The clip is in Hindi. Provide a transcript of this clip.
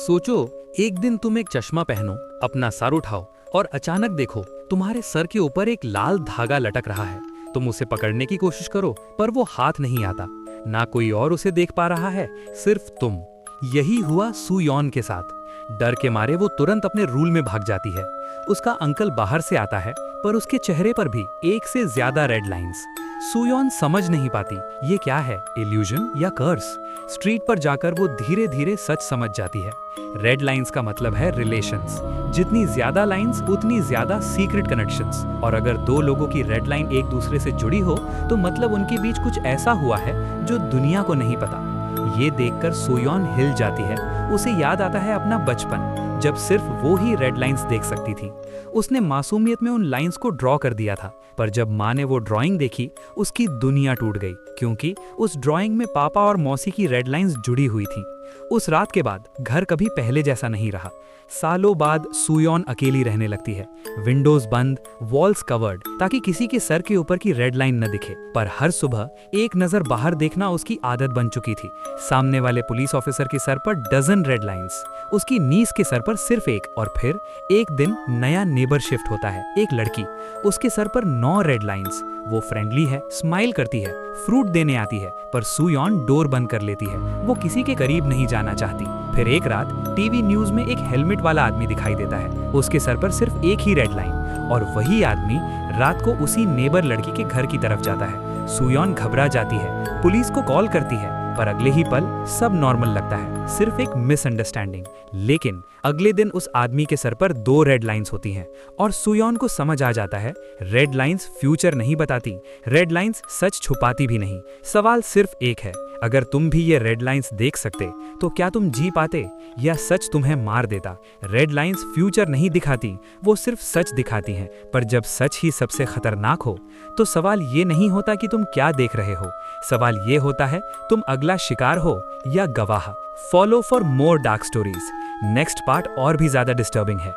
सोचो, एक दिन तुम एक चश्मा पहनो, अपना सर उठाओ और अचानक देखो तुम्हारे सर के ऊपर एक लाल धागा लटक रहा है। तुम उसे पकड़ने की कोशिश करो पर वो हाथ नहीं आता। ना कोई और उसे देख पा रहा है, सिर्फ तुम। यही हुआ सू यॉन के साथ। डर के मारे वो तुरंत अपने रूम में भाग जाती है। उसका अंकल बाहर से आता है पर उसके चेहरे पर भी एक से ज्यादा रेड लाइंस। सू यॉन समझ नहीं पाती ये क्या है, इल्यूजन या कर्स। स्ट्रीट पर जाकर वो धीरे धीरे सच समझ जाती है। रेड लाइंस का मतलब है रिलेशंस। जितनी ज्यादा लाइंस उतनी ज्यादा सीक्रेट कनेक्शंस। और अगर दो लोगों की रेड लाइन एक दूसरे से जुड़ी हो तो मतलब उनके बीच कुछ ऐसा हुआ है जो दुनिया को नहीं पता। ये देखकर सू यॉन हिल जाती है। उसे याद आता है अपना बचपन, जब सिर्फ वो ही रेड लाइंस देख सकती थी। उसने मासूमियत में उन लाइंस को ड्रॉ कर दिया था, पर जब माँ ने वो ड्राइंग देखी उसकी दुनिया टूट गई, क्योंकि उस ड्राइंग में पापा और मौसी की रेड लाइंस जुड़ी हुई थी। उस रात के बाद घर कभी पहले जैसा नहीं रहा। सालों बाद सू यॉन अकेली रहने लगती है। विंडोज बंद, वॉल्स कवर्ड, ताकि किसी के सर के ऊपर की रेड लाइन न दिखे। पर हर सुबह एक नजर बाहर देखना उसकी आदत बन चुकी थी। सामने वाले पुलिस ऑफिसर के सर पर डजन रेड लाइंस, उसकी नीस के सर पर सिर्फ एक। और फिर एक दिन नया नेबर शिफ्ट होता है, एक लड़की। उसके सर पर 9 रेड लाइंस। वो फ्रेंडली है, स्माइल करती है, फ्रूट देने आती है, पर सू यॉन डोर बंद कर लेती है। वो किसी के करीब नहीं जाना चाहती। फिर एक रात टीवी न्यूज में एक हेलमेट वाला आदमी दिखाई देता है। उसके सर पर सिर्फ एक ही रेड लाइन, और वही आदमी रात को उसी नेबर लड़की के घर की तरफ जाता है। सू यॉन घबरा जाती है, पुलिस को कॉल करती है, पर अगले ही पल सब नॉर्मल लगता है, सिर्फ एक मिसअंडरस्टैंडिंग। लेकिन अगले दिन उस आदमी के सर पर 2 रेड लाइंस होती हैं, और सू यॉन को समझ आ जाता है रेड लाइंस फ्यूचर नहीं बताती, रेड लाइंस सच छुपाती भी नहीं। सवाल सिर्फ एक है, अगर तुम भी ये रेड लाइंस देख सकते तो क्या तुम जी पाते, या सच तुम्हें मार देता? रेड लाइंस फ्यूचर नहीं दिखाती, वो सिर्फ सच दिखाती हैं। पर जब सच ही सबसे खतरनाक हो तो सवाल ये नहीं होता कि तुम क्या देख रहे हो, सवाल ये होता है तुम अगला शिकार हो या गवाह। Follow for more dark stories. Next part और भी ज्यादा डिस्टर्बिंग है।